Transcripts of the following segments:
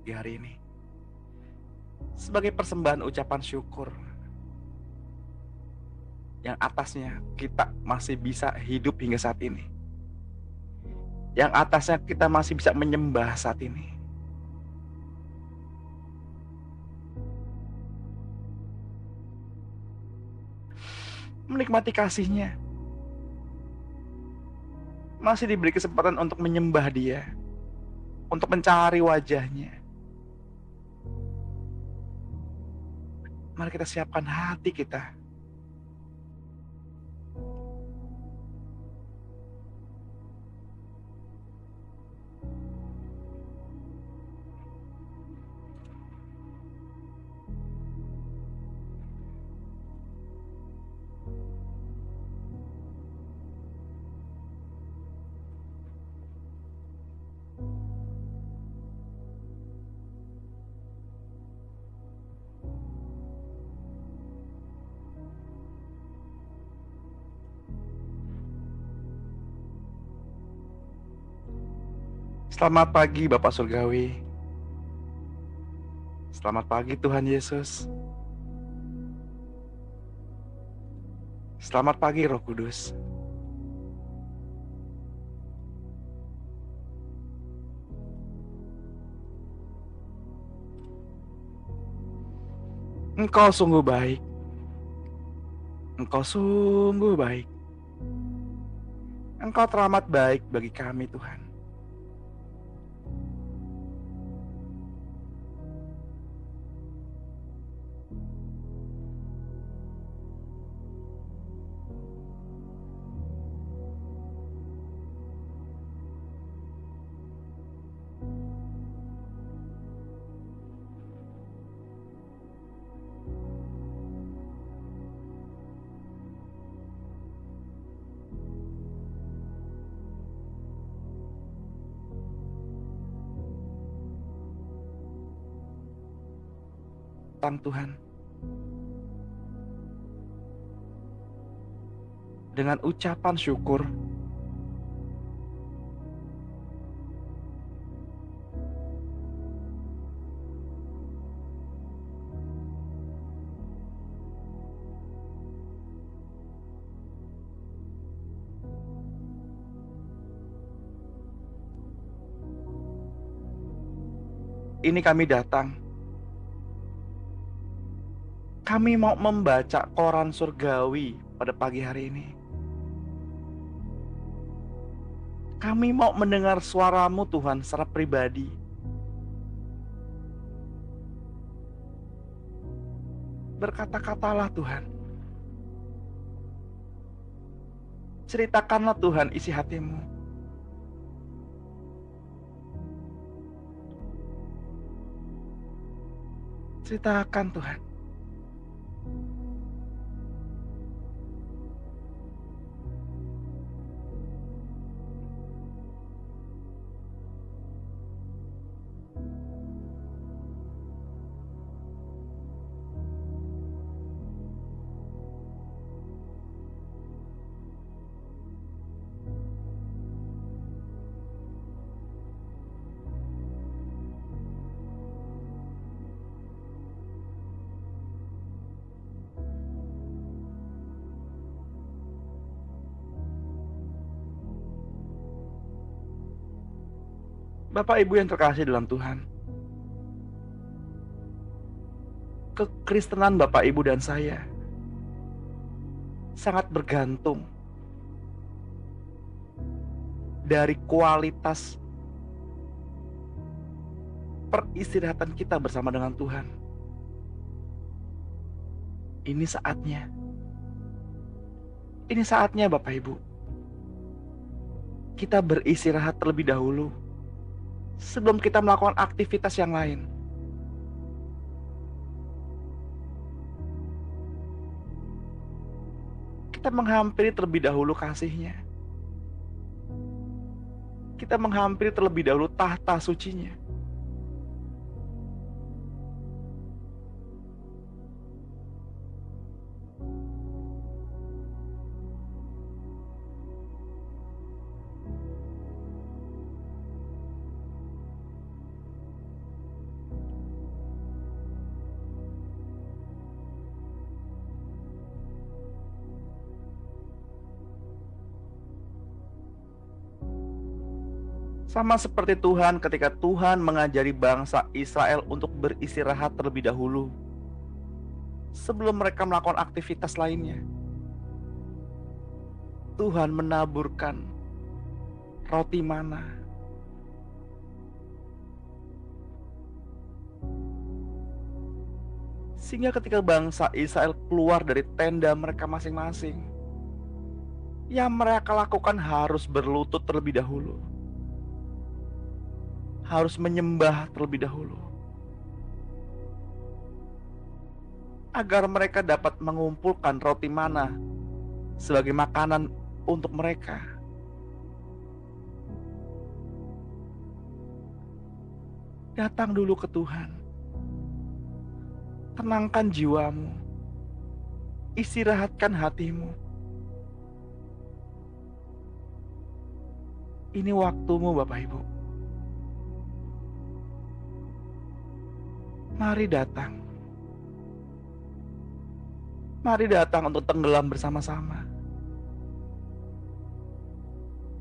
pagi hari ini. Sebagai persembahan ucapan syukur yang atasnya kita masih bisa hidup hingga saat ini. Yang atasnya kita masih bisa menyembah saat ini. Menikmati kasih-Nya. Masih diberi kesempatan untuk menyembah Dia, untuk mencari wajah-Nya. Mari kita siapkan hati kita. Selamat pagi Bapak Surgawi. Selamat pagi Tuhan Yesus. Selamat pagi Roh Kudus. Engkau sungguh baik. Engkau sungguh baik. Engkau teramat baik bagi kami Tuhan. Tuhan, dengan ucapan syukur, ini kami datang. Kami mau membaca koran surgawi pada pagi hari ini. Kami mau mendengar suara-Mu Tuhan secara pribadi. Berkata-katalah Tuhan. Ceritakanlah Tuhan isi hati-Mu. Ceritakan Tuhan. Bapak Ibu yang terkasih dalam Tuhan, kekristenan Bapak Ibu dan saya sangat bergantung dari kualitas peristirahatan kita bersama dengan Tuhan. Ini saatnya. Ini saatnya Bapak Ibu. Kita beristirahat terlebih dahulu sebelum kita melakukan aktivitas yang lain. Kita menghampiri terlebih dahulu kasih-Nya. Kita menghampiri terlebih dahulu tahta suci-Nya. Sama seperti Tuhan ketika Tuhan mengajari bangsa Israel untuk beristirahat terlebih dahulu sebelum mereka melakukan aktivitas lainnya. Tuhan menaburkan roti mana. Sehingga ketika bangsa Israel keluar dari tenda mereka masing-masing, yang mereka lakukan harus berlutut terlebih dahulu. Harus menyembah terlebih dahulu. Agar mereka dapat mengumpulkan roti mana sebagai makanan untuk mereka. Datang dulu ke Tuhan. Tenangkan jiwamu. Istirahatkan hatimu. Ini waktumu Bapak Ibu. Mari datang. Mari datang untuk tenggelam bersama-sama.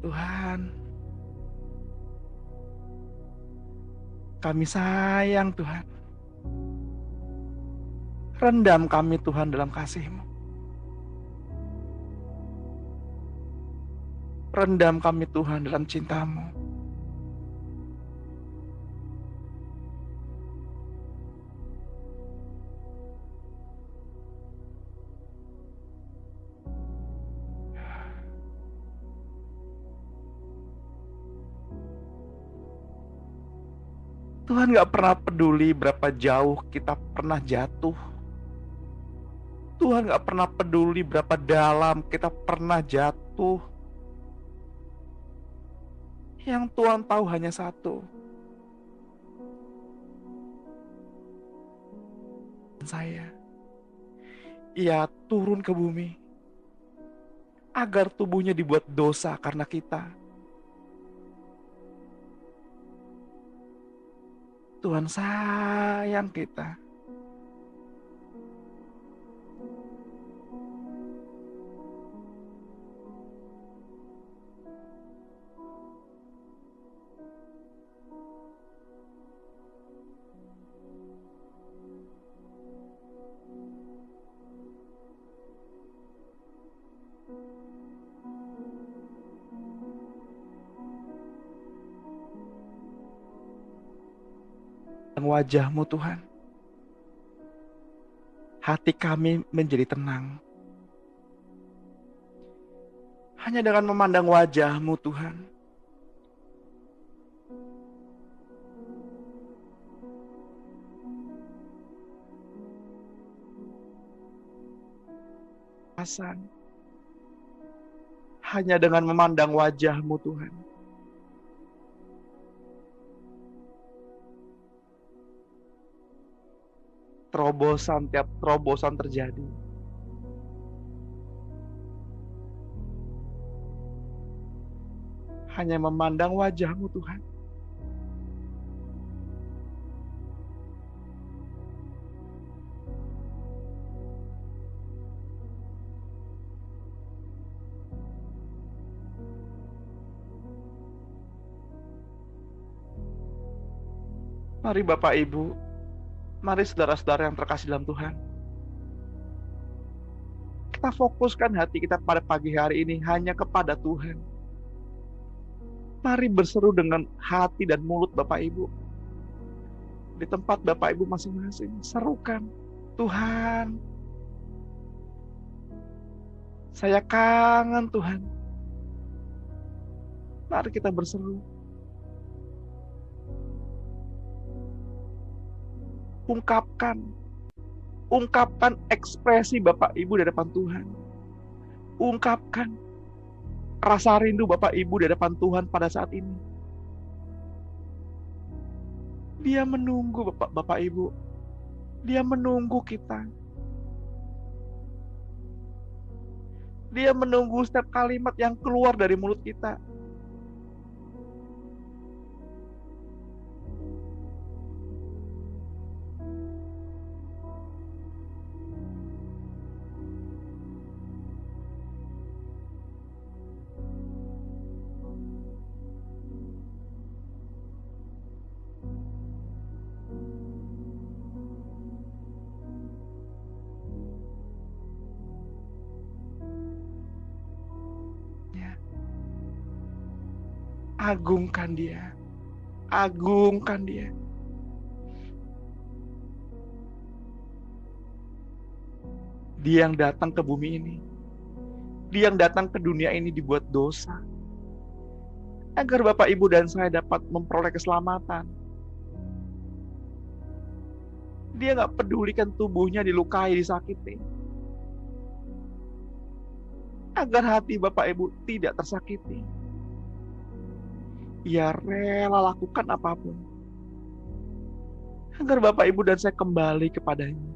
Tuhan, kami sayang Tuhan. Rendam kami Tuhan dalam kasih-Mu. Rendam kami Tuhan dalam cinta-Mu. Tuhan gak pernah peduli berapa jauh kita pernah jatuh. Tuhan gak pernah peduli berapa dalam kita pernah jatuh. Yang Tuhan tahu hanya satu. Saya. Ia turun ke bumi. Agar tubuhnya dibuat dosa karena kita. Tuhan sayang kita. Wajah-Mu Tuhan. Hati kami menjadi tenang. Hanya dengan memandang wajah-Mu Tuhan. Hanya dengan memandang wajah-Mu Tuhan. Tiap terobosan terjadi. Hanya memandang wajah-Mu Tuhan. Mari Bapak Ibu, mari saudara-saudara yang terkasih dalam Tuhan. Kita fokuskan hati kita pada pagi hari ini hanya kepada Tuhan. Mari berseru dengan hati dan mulut Bapak Ibu. Di tempat Bapak Ibu masing-masing, serukan, Tuhan, saya kangen Tuhan. Mari kita berseru. Ungkapkan ekspresi Bapak Ibu di hadapan Tuhan. Ungkapkan rasa rindu Bapak Ibu di hadapan Tuhan pada saat ini. Dia menunggu Bapak Ibu. Dia menunggu kita. Dia menunggu setiap kalimat yang keluar dari mulut kita. Agungkan Dia. Agungkan Dia. Dia yang datang ke bumi ini. Dia yang datang ke dunia ini dibuat dosa. Agar Bapak, Ibu, dan saya dapat memperoleh keselamatan. Dia gak pedulikan tubuhnya dilukai, disakiti. Agar hati Bapak Ibu tidak tersakiti. Ia rela lakukan apapun. Agar Bapak Ibu dan saya kembali kepadanya.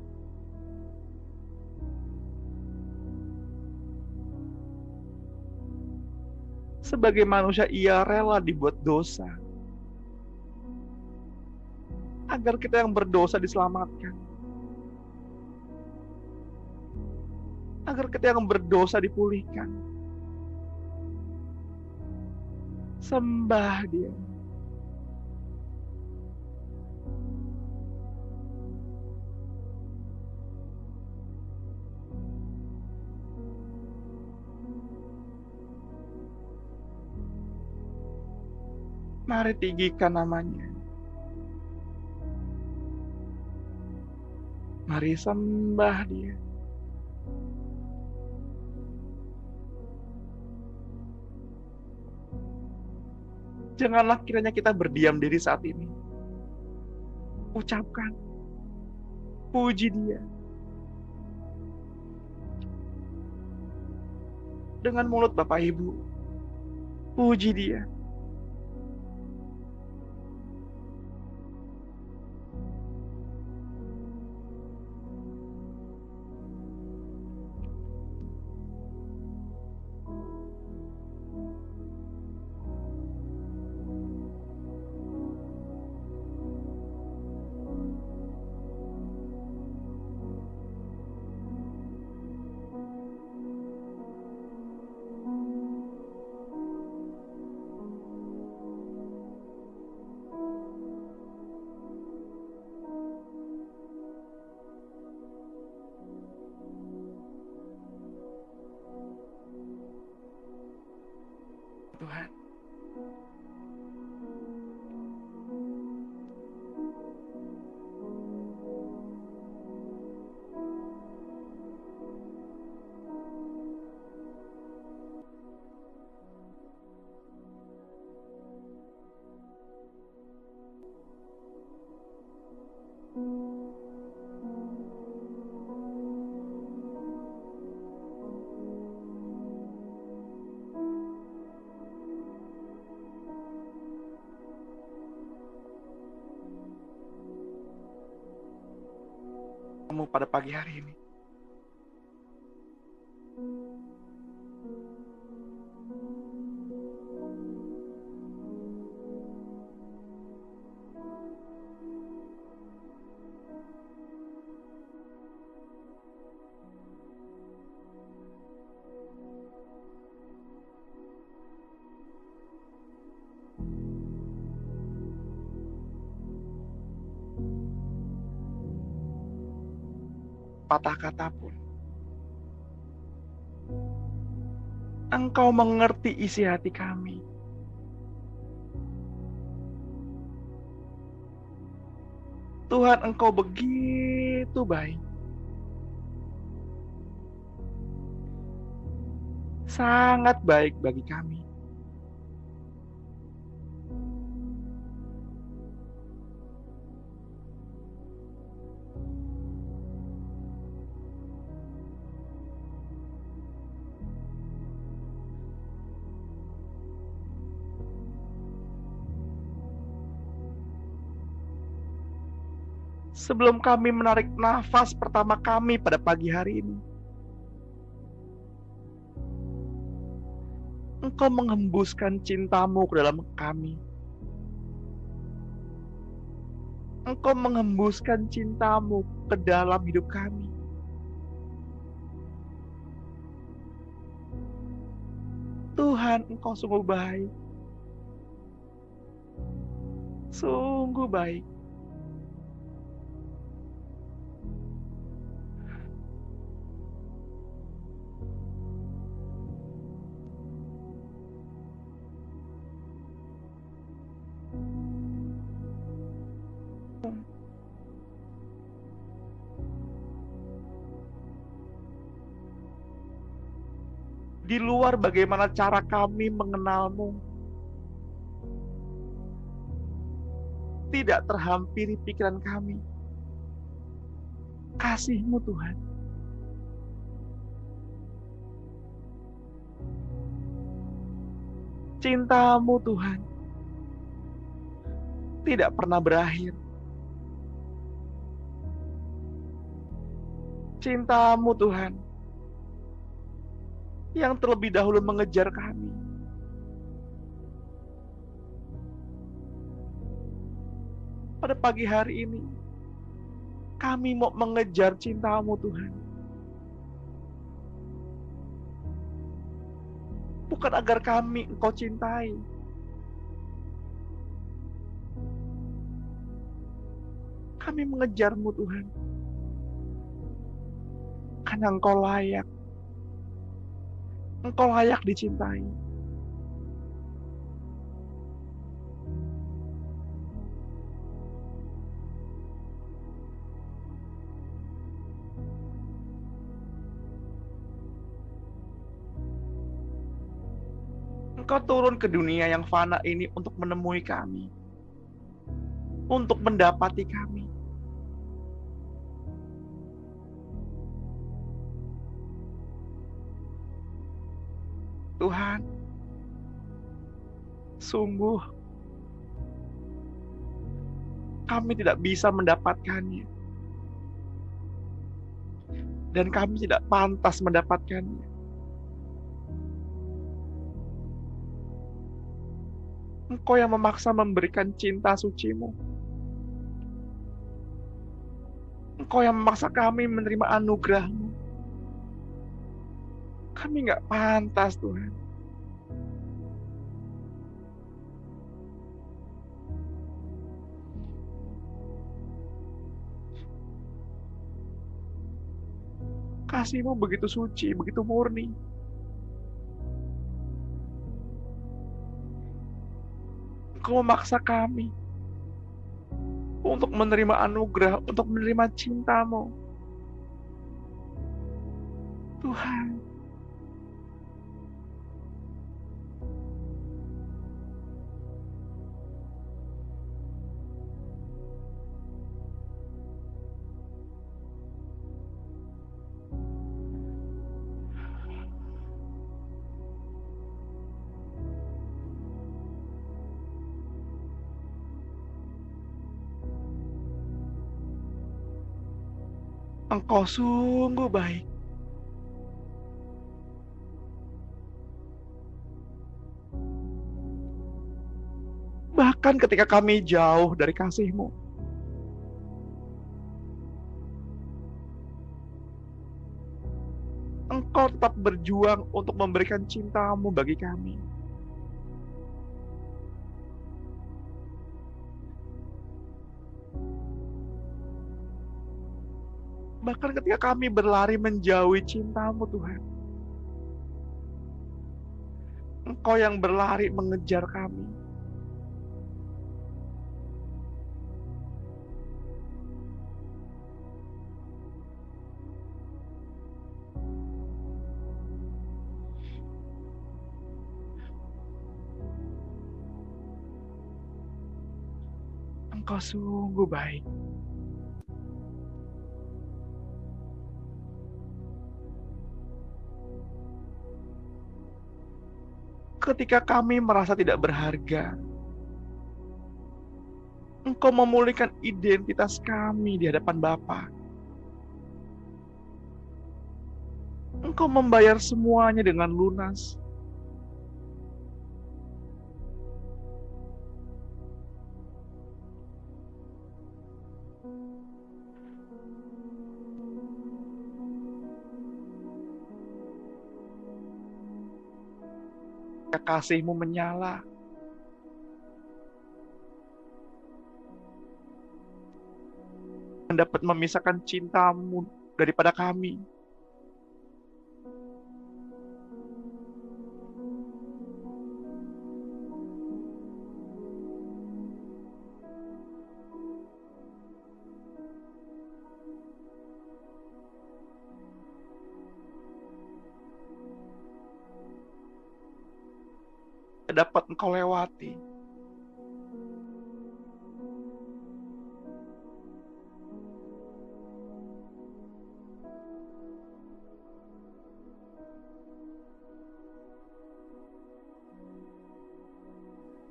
Sebagai manusia ia rela dibuat dosa. Agar kita yang berdosa diselamatkan. Agar kita yang berdosa dipulihkan. Sembah Dia. Mari tinggikan namanya. Mari sembah Dia. Janganlah kiranya kita berdiam diri saat ini. Ucapkan, puji Dia. Dengan mulut Bapak Ibu, puji Dia. Tuhan, kamu pada pagi hari ini. Patah kata pun, Engkau mengerti isi hati kami. Tuhan, Engkau begitu baik. Sangat baik bagi kami. Sebelum kami menarik nafas pertama kami pada pagi hari ini, Engkau menghembuskan cinta-Mu ke dalam kami. Engkau menghembuskan cinta-Mu ke dalam hidup kami. Tuhan, Engkau sungguh baik. Sungguh baik. di luar bagaimana cara kami mengenal-Mu, tidak terhampiri pikiran kami. Kasih-Mu Tuhan, cinta-Mu Tuhan, tidak pernah berakhir. Cinta-Mu Tuhan, yang terlebih dahulu mengejar kami. Pada pagi hari ini, kami mau mengejar cinta-Mu Tuhan. Bukan agar kami Engkau cintai, kami mengejar-Mu Tuhan, karena Engkau layak dicintai. Engkau turun ke dunia yang fana ini untuk menemui kami, untuk mendapati kami. Tuhan, sungguh kami tidak bisa mendapatkannya, dan kami tidak pantas mendapatkannya. Engkau yang memaksa memberikan cinta suci-Mu. Engkau yang memaksa kami menerima anugerah-Mu. Kami nggak pantas, Tuhan. Kasih-Mu begitu suci, begitu murni. Engkau memaksa kami untuk menerima anugerah, untuk menerima cinta-Mu. Tuhan, Engkau sungguh baik. Bahkan ketika kami jauh dari kasih-Mu, Engkau tetap berjuang untuk memberikan cinta-Mu bagi kami. Bahkan ketika kami berlari menjauhi cinta-Mu Tuhan, Engkau yang berlari mengejar kami. Engkau sungguh baik. Ketika kami merasa tidak berharga, Engkau memulihkan identitas kami di hadapan Bapa. Engkau membayar semuanya dengan lunas. Kasih-Mu menyala. Dapat memisahkan cinta-Mu daripada kami. dapat Engkau lewati.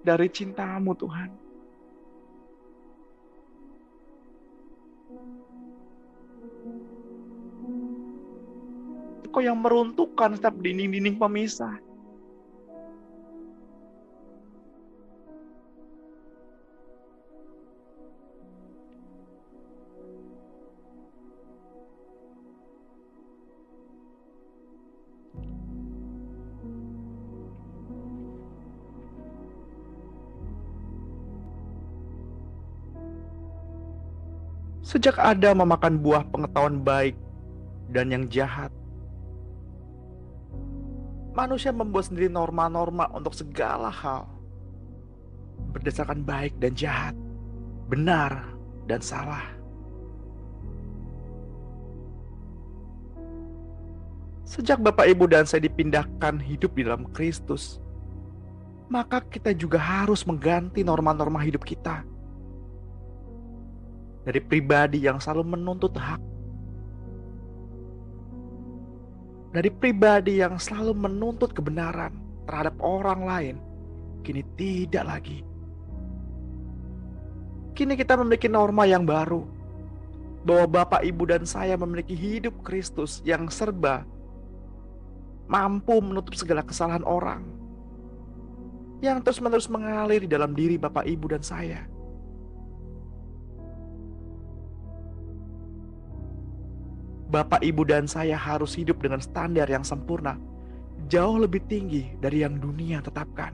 Dari cinta-Mu Tuhan. Engkau yang meruntuhkan setiap dinding-dinding pemisah. Sejak Adam memakan buah pengetahuan baik dan yang jahat, manusia membuat sendiri norma-norma untuk segala hal, berdasarkan baik dan jahat, benar dan salah. Sejak Bapak, Ibu, dan saya dipindahkan hidup di dalam Kristus, maka kita juga harus mengganti norma-norma hidup kita. Dari pribadi yang selalu menuntut hak, dari pribadi yang selalu menuntut kebenaran terhadap orang lain, kini tidak lagi. Kini kita memiliki norma yang baru, bahwa Bapak, Ibu, dan saya memiliki hidup Kristus yang serba mampu menutup segala kesalahan orang yang terus-menerus mengalir di dalam diri Bapak, Ibu, dan saya. Bapak, Ibu, dan saya harus hidup dengan standar yang sempurna, jauh lebih tinggi dari yang dunia tetapkan.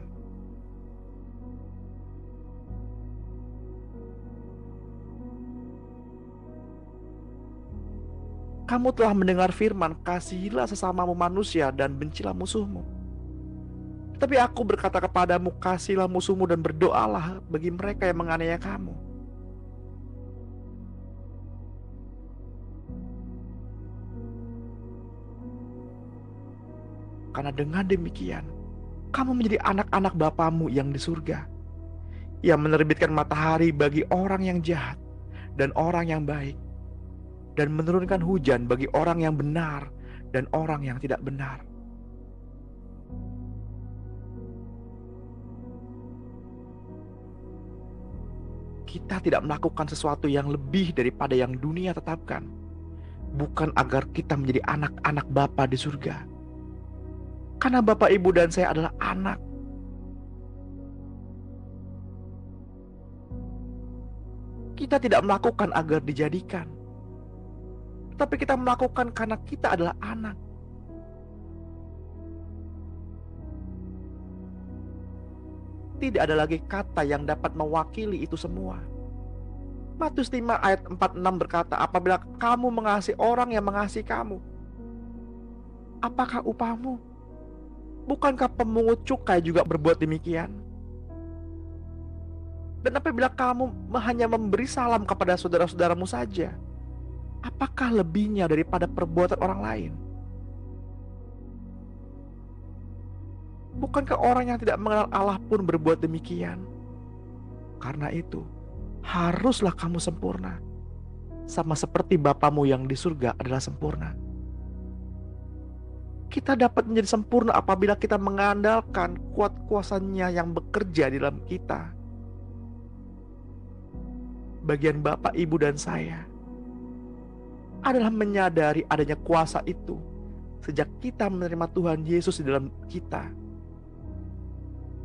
Kamu telah mendengar firman, kasihilah sesamamu manusia dan bencilah musuhmu. Tapi aku berkata kepadamu, kasihilah musuhmu dan berdoalah bagi mereka yang menganiaya kamu. Karena dengan demikian, kamu menjadi anak-anak Bapamu yang di surga, yang menerbitkan matahari bagi orang yang jahat dan orang yang baik, dan menurunkan hujan bagi orang yang benar dan orang yang tidak benar. Kita tidak melakukan sesuatu yang lebih daripada yang dunia tetapkan, bukan agar kita menjadi anak-anak Bapa di surga. Karena Bapak, Ibu, dan saya adalah anak. Kita tidak melakukan agar dijadikan, tapi kita melakukan karena kita adalah anak. Tidak ada lagi kata yang dapat mewakili itu semua. Matius 5 ayat 46 berkata, apabila kamu mengasihi orang yang mengasihi kamu, apakah upahmu? Bukankah pemungut cukai juga berbuat demikian? Dan apabila kamu hanya memberi salam kepada saudara-saudaramu saja, apakah lebihnya daripada perbuatan orang lain? Bukankah orang yang tidak mengenal Allah pun berbuat demikian? Karena itu, haruslah kamu sempurna, sama seperti Bapamu yang di surga adalah sempurna. Kita dapat menjadi sempurna apabila kita mengandalkan kuat kuasanya yang bekerja di dalam kita. Bagian Bapak, Ibu, dan saya adalah menyadari adanya kuasa itu sejak kita menerima Tuhan Yesus di dalam kita.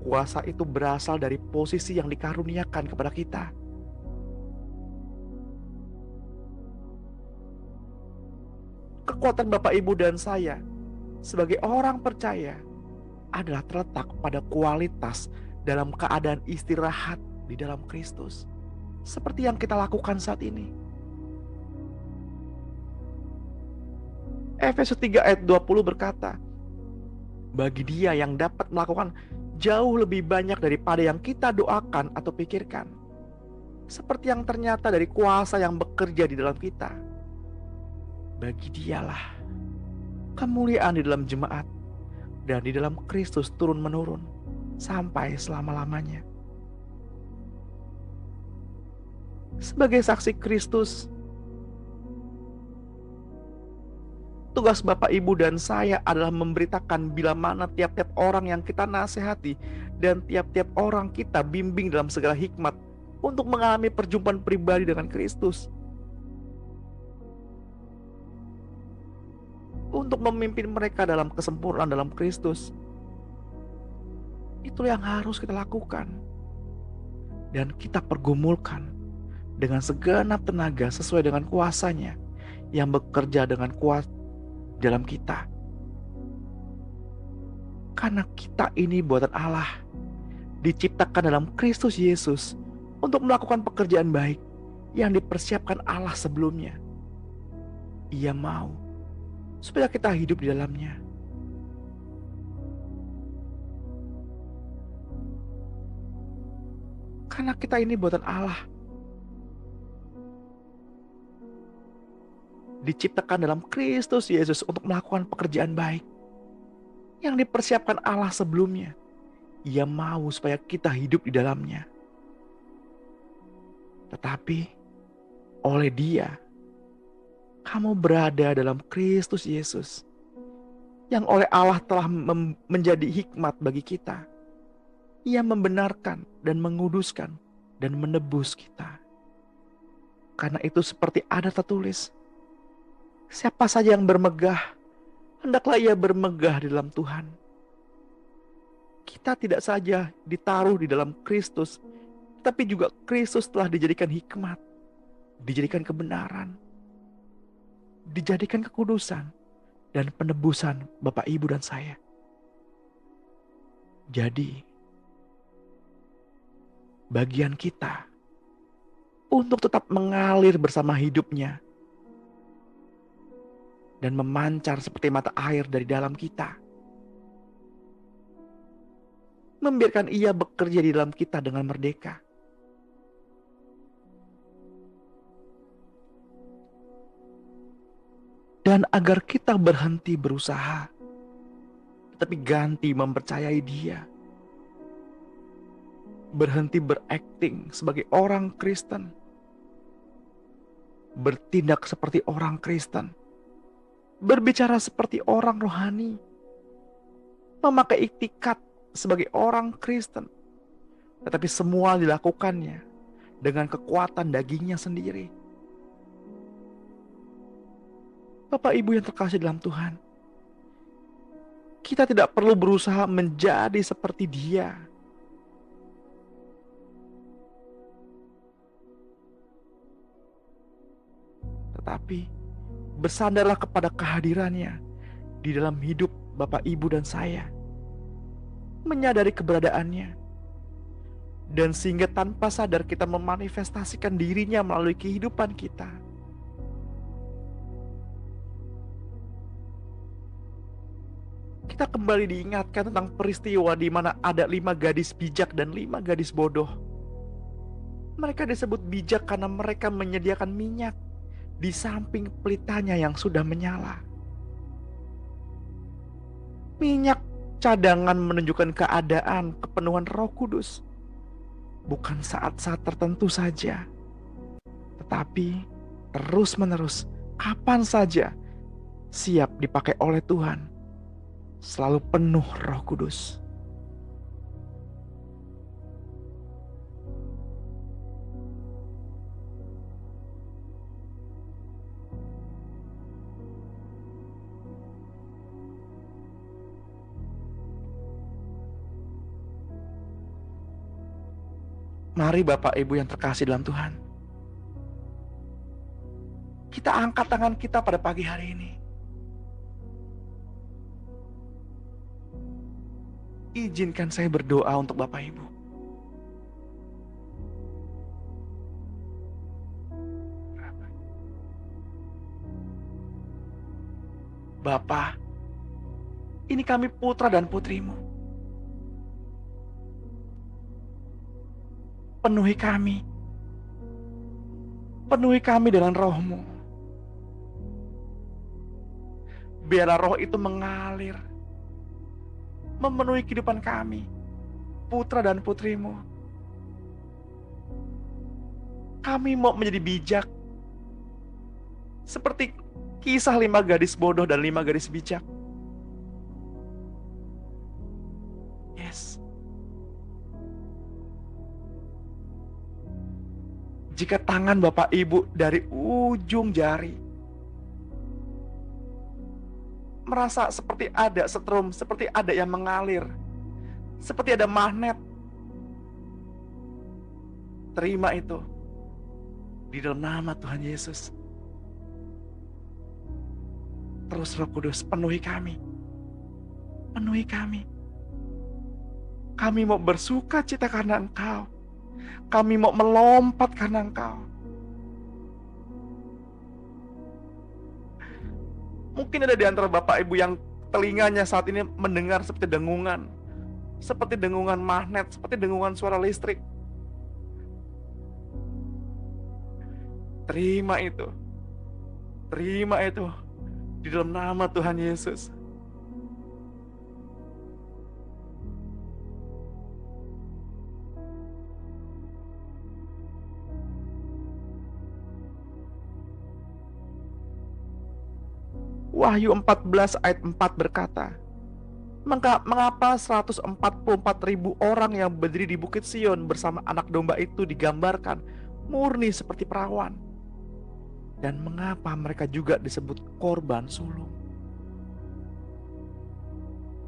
Kuasa itu berasal dari posisi yang dikaruniakan kepada kita. Kekuatan Bapak, Ibu, dan saya sebagai orang percaya adalah terletak pada kualitas dalam keadaan istirahat di dalam Kristus, seperti yang kita lakukan saat ini. Efesus 3 ayat 20 berkata, bagi Dia yang dapat melakukan jauh lebih banyak daripada yang kita doakan atau pikirkan, seperti yang ternyata dari kuasa yang bekerja di dalam kita. Bagi Dialah kemuliaan di dalam jemaat dan di dalam Kristus turun-menurun sampai selama-lamanya. Sebagai saksi Kristus, tugas Bapak, Ibu, dan saya adalah memberitakan bila mana tiap-tiap orang yang kita nasihati dan tiap-tiap orang kita bimbing dalam segala hikmat untuk mengalami perjumpaan pribadi dengan Kristus. Untuk memimpin mereka dalam kesempurnaan dalam Kristus. Itu yang harus kita lakukan. Dan kita pergumulkan dengan segenap tenaga sesuai dengan kuasa-Nya yang bekerja dengan kuat dalam kita. Karena kita ini buatan Allah, diciptakan dalam Kristus Yesus untuk melakukan pekerjaan baik yang dipersiapkan Allah sebelumnya. Ia mau supaya kita hidup di dalamnya. Karena kita ini buatan Allah, diciptakan dalam Kristus Yesus untuk melakukan pekerjaan baik yang dipersiapkan Allah sebelumnya. Ia mau supaya kita hidup di dalamnya. Tetapi oleh Dia, kamu berada dalam Kristus Yesus, yang oleh Allah telah menjadi hikmat bagi kita. Ia membenarkan dan menguduskan dan menebus kita. Karena itu seperti ada tertulis, siapa saja yang bermegah, hendaklah ia bermegah di dalam Tuhan. Kita tidak saja ditaruh di dalam Kristus, tapi juga Kristus telah dijadikan hikmat, dijadikan kebenaran, dijadikan kekudusan, dan penebusan Bapak, Ibu, dan saya. Jadi, bagian kita untuk tetap mengalir bersama hidupnya dan memancar seperti mata air dari dalam kita. Membiarkan Ia bekerja di dalam kita dengan merdeka. Dan agar kita berhenti berusaha, tetapi ganti mempercayai Dia. Berhenti berakting sebagai orang Kristen. Bertindak seperti orang Kristen. Berbicara seperti orang rohani. Memakai iktikat sebagai orang Kristen. Tetapi semua dilakukannya dengan kekuatan dagingnya sendiri. Bapak, Ibu yang terkasih dalam Tuhan, kita tidak perlu berusaha menjadi seperti Dia. Tetapi bersandarlah kepada kehadirannya di dalam hidup Bapak, Ibu, dan saya. Menyadari keberadaannya. Dan sehingga tanpa sadar kita memanifestasikan dirinya melalui kehidupan kita. Kita kembali diingatkan tentang peristiwa di mana ada 5 gadis bijak dan 5 gadis bodoh. Mereka disebut bijak karena mereka menyediakan minyak di samping pelitanya yang sudah menyala. Minyak cadangan menunjukkan keadaan kepenuhan Roh Kudus. Bukan saat-saat tertentu saja, tetapi terus-menerus, kapan saja siap dipakai oleh Tuhan. Selalu penuh Roh Kudus. Mari Bapak, Ibu yang terkasih dalam Tuhan, kita angkat tangan kita pada pagi hari ini. Izinkan saya berdoa untuk Bapak, Ibu. Bapa, ini kami putra dan putrimu. Penuhi kami dengan Roh-Mu. Biarlah Roh itu mengalir, memenuhi kehidupan kami, putra dan putrimu. Kami mau menjadi bijak. Seperti kisah 5 gadis bodoh dan 5 gadis bijak. Yes. Jika tangan Bapak Ibu dari ujung jari merasa seperti ada setrum, seperti ada yang mengalir, seperti ada magnet, terima itu di dalam nama Tuhan Yesus. Terus Roh Kudus penuhi kami. Penuhi kami. Kami mau bersuka cita karena Engkau. Kami mau melompat karena Engkau. Mungkin ada di antara Bapak Ibu yang telinganya saat ini mendengar seperti dengungan. Seperti dengungan magnet, seperti dengungan suara listrik. Terima itu. Terima itu. Di dalam nama Tuhan Yesus. Wahyu 14 ayat 4 berkata, mengapa 144.000 orang yang berdiri di Bukit Sion bersama anak domba itu digambarkan murni seperti perawan? Dan mengapa mereka juga disebut korban sulung?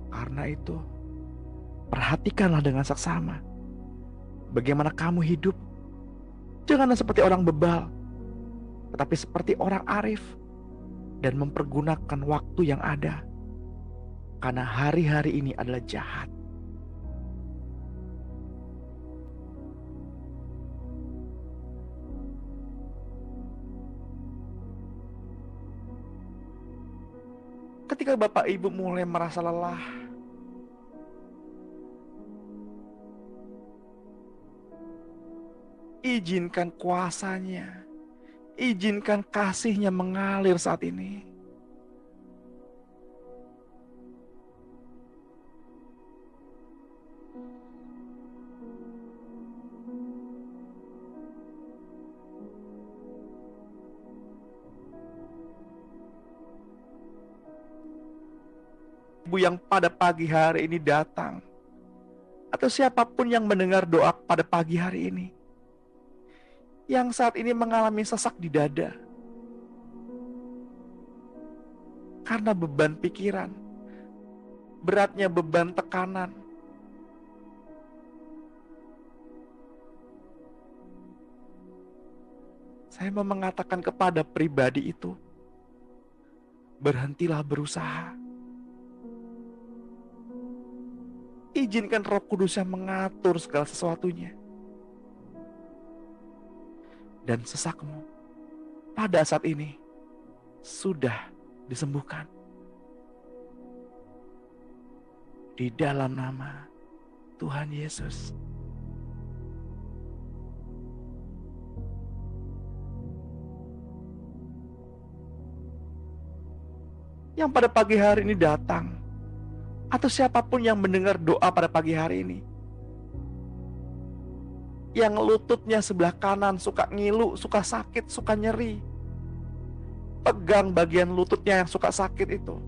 Karena itu, perhatikanlah dengan saksama bagaimana kamu hidup. Janganlah seperti orang bebal, tetapi seperti orang arif, dan mempergunakan waktu yang ada, karena hari-hari ini adalah jahat. Ketika Bapak Ibu mulai merasa lelah, izinkan kuasanya, izinkan kasih-Nya mengalir saat ini. Ibu yang pada pagi hari ini datang, atau siapapun yang mendengar doa pada pagi hari ini, yang saat ini mengalami sesak di dada, karena beban pikiran, beratnya beban tekanan, saya mau mengatakan kepada pribadi itu, berhentilah berusaha. Izinkan Roh Kudus yang mengatur segala sesuatunya. Dan sesakmu pada saat ini sudah disembuhkan. Di dalam nama Tuhan Yesus. Yang pada pagi hari ini datang, atau siapapun yang mendengar doa pada pagi hari ini, yang lututnya sebelah kanan suka ngilu, suka sakit, suka nyeri, pegang bagian lututnya yang suka sakit itu,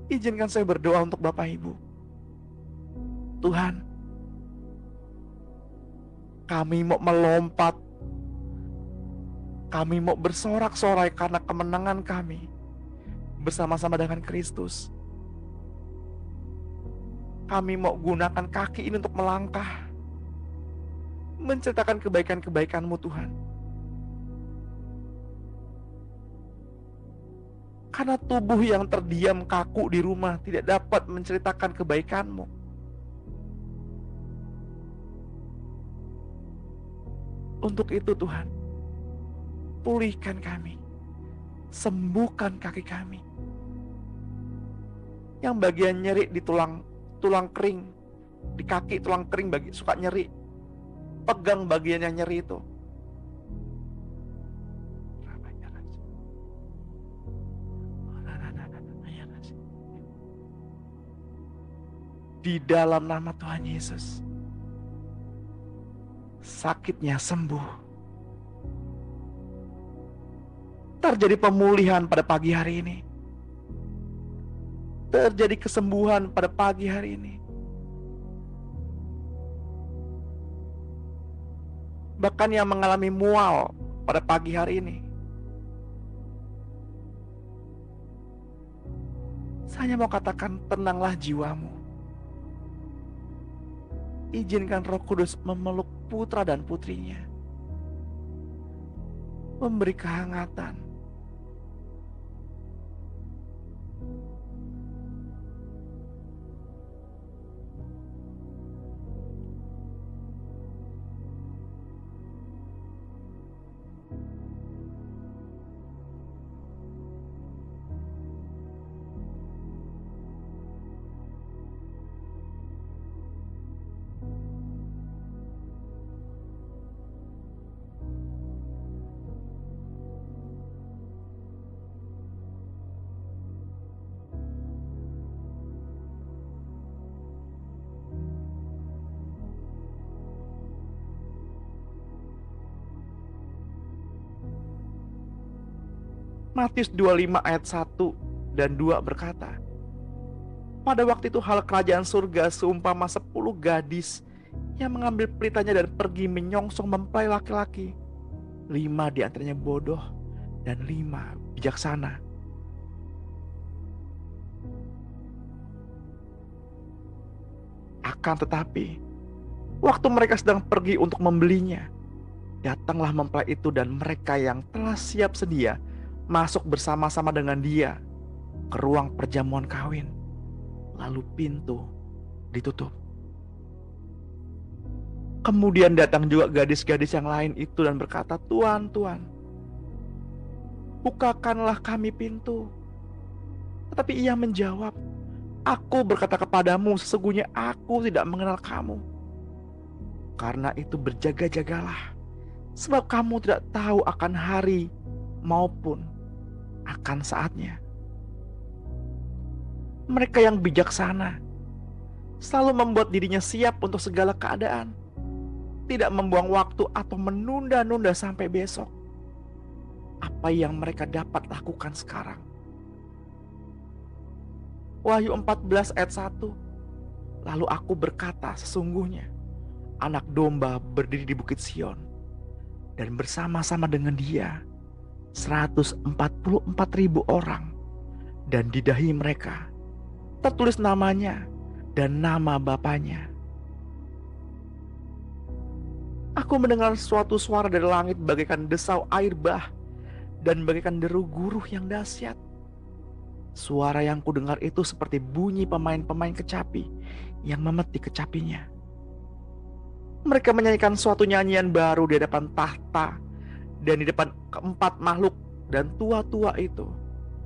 izinkan saya berdoa untuk Bapak Ibu. Tuhan, kami mau melompat, kami mau bersorak-sorai karena kemenangan kami bersama-sama dengan Kristus. Kami mau gunakan kaki ini untuk melangkah, menceritakan kebaikan-kebaikan-Mu Tuhan. Karena tubuh yang terdiam kaku di rumah tidak dapat menceritakan kebaikan-Mu. Untuk itu Tuhan, pulihkan kami, sembuhkan kaki kami. Yang bagian nyeri di tulang kering, di kaki tulang kering suka nyeri, pegang bagian yang nyeri itu. Di dalam nama Tuhan Yesus, sakitnya sembuh. Terjadi pemulihan pada pagi hari ini. Terjadi kesembuhan pada pagi hari ini. Bahkan yang mengalami mual pada pagi hari ini, saya mau katakan, tenanglah jiwamu. Izinkan Roh Kudus memeluk putra dan putrinya, memberi kehangatan. Matius 25 ayat 1 dan 2 berkata, pada waktu itu hal kerajaan surga seumpama 10 gadis yang mengambil pelitanya dan pergi menyongsong mempelai laki-laki. 5 di antaranya bodoh dan 5 bijaksana. Akan tetapi, waktu mereka sedang pergi untuk membelinya, datanglah mempelai itu dan mereka yang telah siap sedia masuk bersama-sama dengan dia ke ruang perjamuan kawin. Lalu pintu ditutup. Kemudian datang juga gadis-gadis yang lain itu dan berkata, Tuan, Tuan, bukakanlah kami pintu. Tetapi ia menjawab, aku berkata kepadamu, sesungguhnya aku tidak mengenal kamu. Karena itu berjaga-jagalah, sebab kamu tidak tahu akan hari maupun akan saatnya. Mereka yang bijaksana selalu membuat dirinya siap untuk segala keadaan, tidak membuang waktu atau menunda-nunda sampai besok. Apa yang mereka dapat lakukan sekarang? Wahyu 14 ayat 1. Lalu aku berkata, sesungguhnya anak domba berdiri di bukit Sion, dan bersama-sama dengan dia 144.000 orang, dan di dahi mereka tertulis namanya dan nama Bapanya. Aku mendengar suatu suara dari langit bagaikan desau air bah dan bagaikan deru guruh yang dahsyat. Suara yang kudengar itu seperti bunyi pemain-pemain kecapi yang memetik kecapinya. Mereka menyanyikan suatu nyanyian baru di hadapan tahta dan di depan keempat makhluk dan tua-tua itu.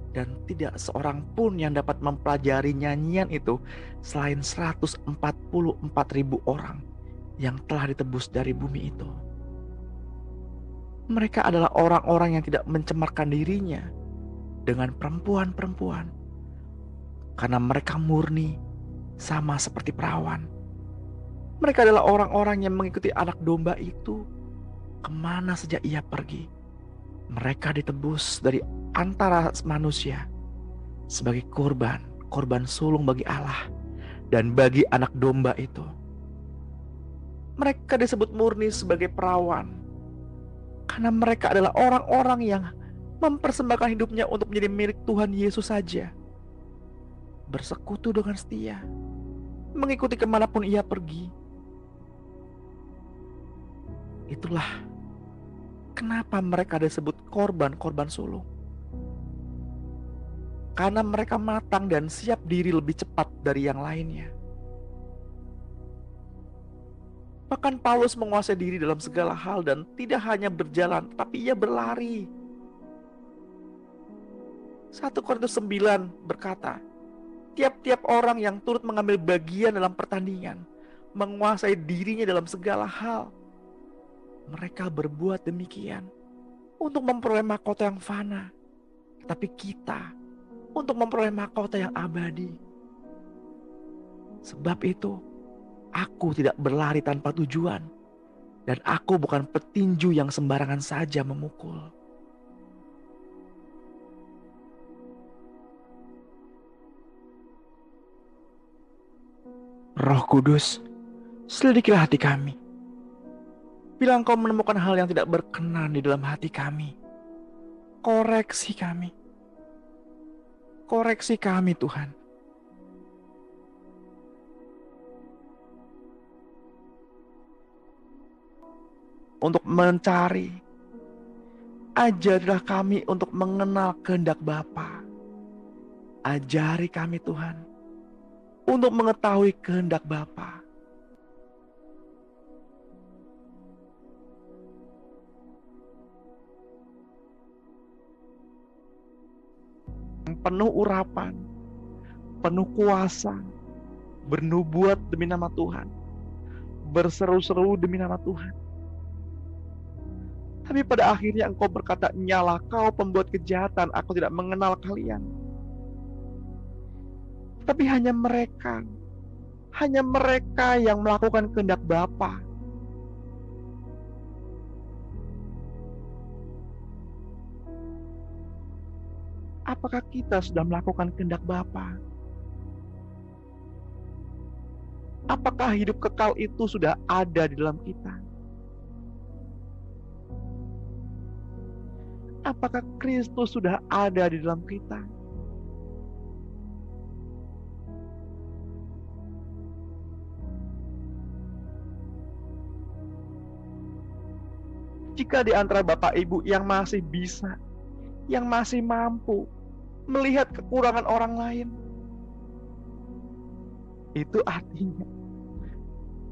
Dan tidak seorang pun yang dapat mempelajari nyanyian itu selain 144.000 orang yang telah ditebus dari bumi itu. Mereka adalah orang-orang yang tidak mencemarkan dirinya dengan perempuan-perempuan, karena mereka murni sama seperti perawan. Mereka adalah orang-orang yang mengikuti anak domba itu kemana saja ia pergi. Mereka ditebus dari antara manusia sebagai korban sulung bagi Allah dan bagi anak domba itu. Mereka disebut murni sebagai perawan karena mereka adalah orang-orang yang mempersembahkan hidupnya untuk menjadi milik Tuhan Yesus saja, bersekutu dengan setia, mengikuti kemanapun ia pergi. Itulah kenapa mereka disebut korban sulung. Karena mereka matang dan siap diri lebih cepat dari yang lainnya. Bahkan Paulus menguasai diri dalam segala hal dan tidak hanya berjalan, tapi ia berlari. 1 Korintus 9 berkata, tiap-tiap orang yang turut mengambil bagian dalam pertandingan menguasai dirinya dalam segala hal. Mereka berbuat demikian untuk memperoleh mahkota yang fana, tapi kita untuk memperoleh mahkota yang abadi. Sebab itu, aku tidak berlari tanpa tujuan, dan aku bukan petinju yang sembarangan saja memukul. Roh Kudus, selidikilah hati kami. Bila Engkau menemukan hal yang tidak berkenan di dalam hati kami, koreksi kami. Koreksi kami, Tuhan. Untuk mencari, ajarilah kami untuk mengenal kehendak Bapa. Ajari kami, Tuhan, untuk mengetahui kehendak Bapa. Penuh urapan, penuh kuasa, bernubuat demi nama Tuhan, berseru-seru demi nama Tuhan. Tapi pada akhirnya Engkau berkata, "Nyalah kau pembuat kejahatan, aku tidak mengenal kalian." Tapi hanya mereka yang melakukan kehendak Bapa. Apakah kita sudah melakukan kehendak Bapa? Apakah hidup kekal itu sudah ada di dalam kita? Apakah Kristus sudah ada di dalam kita? Jika di antara Bapak Ibu yang masih bisa, yang masih mampu melihat kekurangan orang lain, itu artinya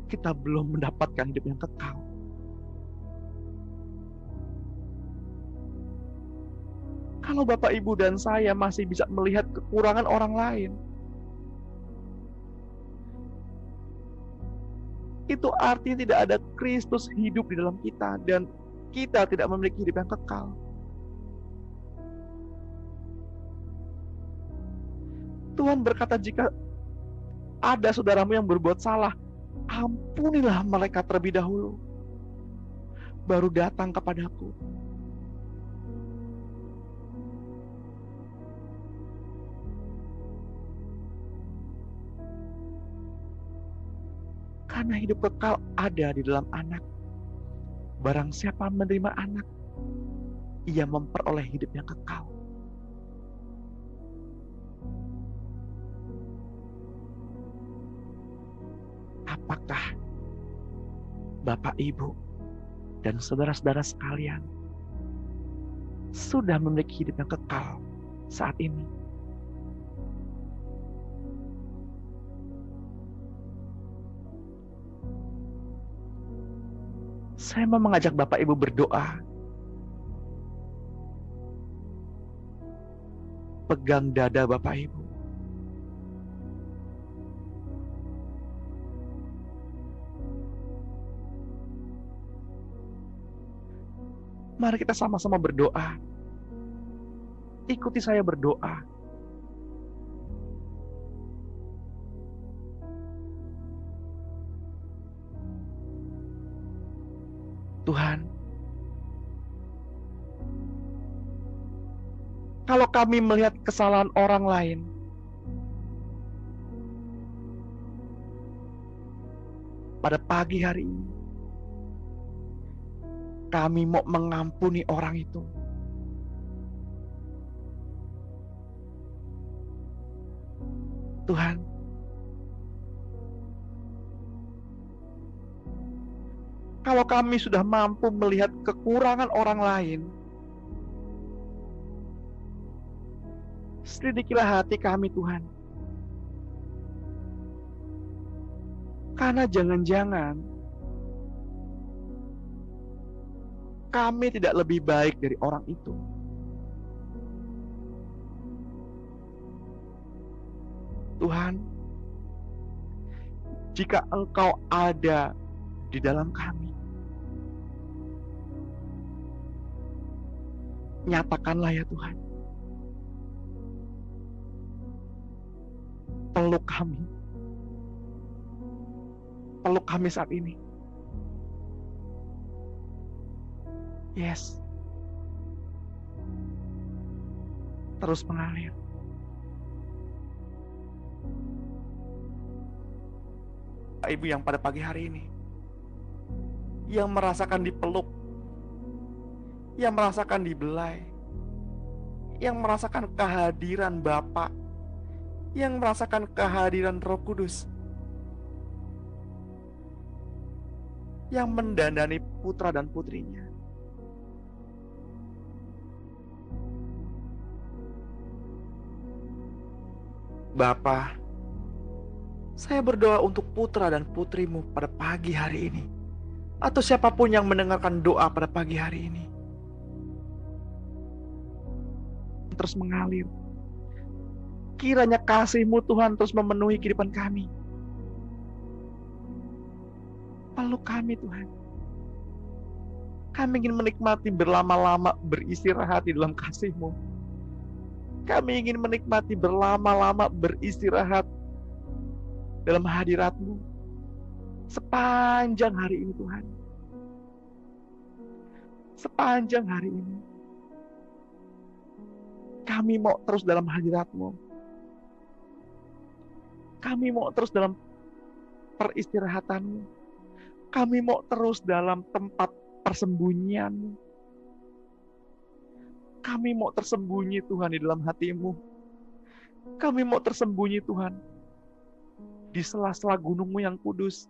kita belum mendapatkan hidup yang kekal. Kalau Bapak, Ibu, dan saya masih bisa melihat kekurangan orang lain, itu artinya tidak ada Kristus hidup di dalam kita, dan kita tidak memiliki hidup yang kekal. Tuhan berkata, jika ada saudaramu yang berbuat salah, ampunilah mereka terlebih dahulu, baru datang kepadaku. Karena hidup kekal ada di dalam Anak. Barang siapa menerima Anak, ia memperoleh hidup yang kekal. Apakah Bapak, Ibu, dan saudara-saudara sekalian sudah memiliki hidup yang kekal saat ini? Saya mau mengajak Bapak Ibu berdoa. Pegang dada Bapak Ibu. Mari kita sama-sama berdoa. Ikuti saya berdoa. Tuhan, kalau kami melihat kesalahan orang lain, pada pagi hari ini, kami mau mengampuni orang itu. Tuhan, kalau kami sudah mampu melihat kekurangan orang lain, selidikilah hati kami, Tuhan. Karena jangan-jangan kami tidak lebih baik dari orang itu. Tuhan, jika Engkau ada di dalam kami, nyatakanlah ya Tuhan. Peluk kami. peluk kami saat ini. Yes. Terus mengalir. Ibu yang pada pagi hari ini, yang merasakan dipeluk, yang merasakan dibelai, yang merasakan kehadiran Bapa, yang merasakan kehadiran Roh Kudus, yang mendandani putra dan putrinya. Bapa, saya berdoa untuk putra dan putrimu pada pagi hari ini, atau siapapun yang mendengarkan doa pada pagi hari ini, terus mengalir. Kiranya kasih-Mu Tuhan terus memenuhi kehidupan kami. Peluk kami Tuhan. Kami ingin menikmati berlama-lama beristirahat di dalam kasih-Mu. Kami ingin menikmati berlama-lama beristirahat dalam hadirat-Mu sepanjang hari ini Tuhan. Sepanjang hari ini kami mau terus dalam hadirat-Mu. Kami mau terus dalam peristirahatan-Mu. Kami mau terus dalam tempat persembunyian-Mu. Kami mau tersembunyi Tuhan di dalam hati-Mu. Kami mau tersembunyi Tuhan di sela-sela gunung-Mu yang kudus.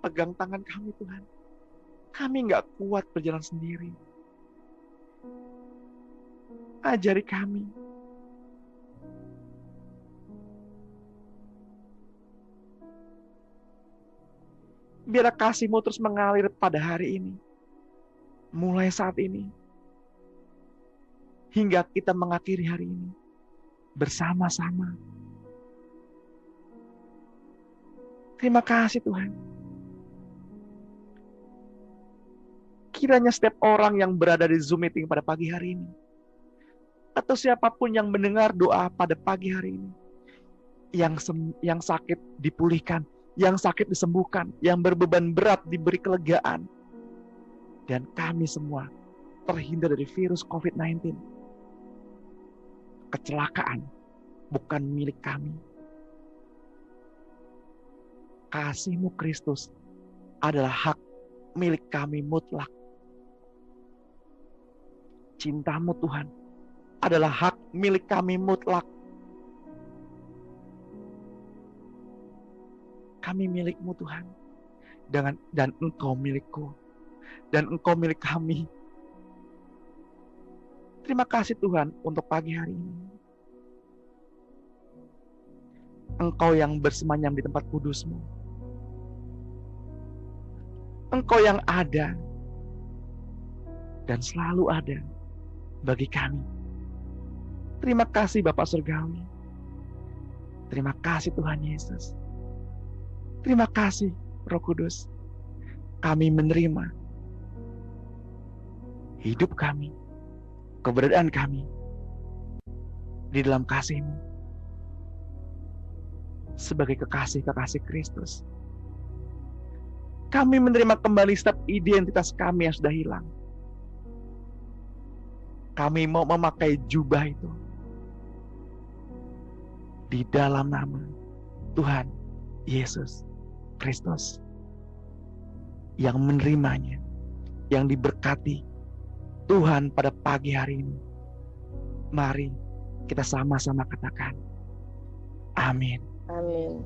Pegang tangan kami Tuhan. Kami nggak kuat berjalan sendiri. Ajari kami. Biar kasih-Mu terus mengalir pada hari ini. Mulai saat ini. Hingga kita mengakhiri hari ini. Bersama-sama. Terima kasih Tuhan. Kiranya setiap orang yang berada di Zoom meeting pada pagi hari ini, atau siapapun yang mendengar doa pada pagi hari ini, yang sakit dipulihkan, yang sakit disembuhkan, yang berbeban berat diberi kelegaan, dan kami semua terhindar dari virus COVID-19. Kecelakaan bukan milik kami. Kasih-Mu Kristus adalah hak milik kami mutlak. Cinta-Mu Tuhan adalah hak milik kami mutlak. Kami milik-Mu Tuhan. Dan Engkau milikku. Dan Engkau milik kami. Terima kasih Tuhan untuk pagi hari ini. Engkau yang bersemayam di tempat kudus-Mu. Engkau yang ada dan selalu ada bagi kami. Terima kasih Bapa Surgawi. Terima kasih Tuhan Yesus. Terima kasih Roh Kudus. Kami menerima hidup kami, keberadaan kami di dalam kasih-Mu sebagai kekasih-kekasih Kristus. Kami menerima kembali setiap identitas kami yang sudah hilang. Kami mau memakai jubah itu di dalam nama Tuhan Yesus Kristus, yang menerimanya, yang diberkati Tuhan pada pagi hari ini. Mari kita sama-sama katakan, amin. Amin.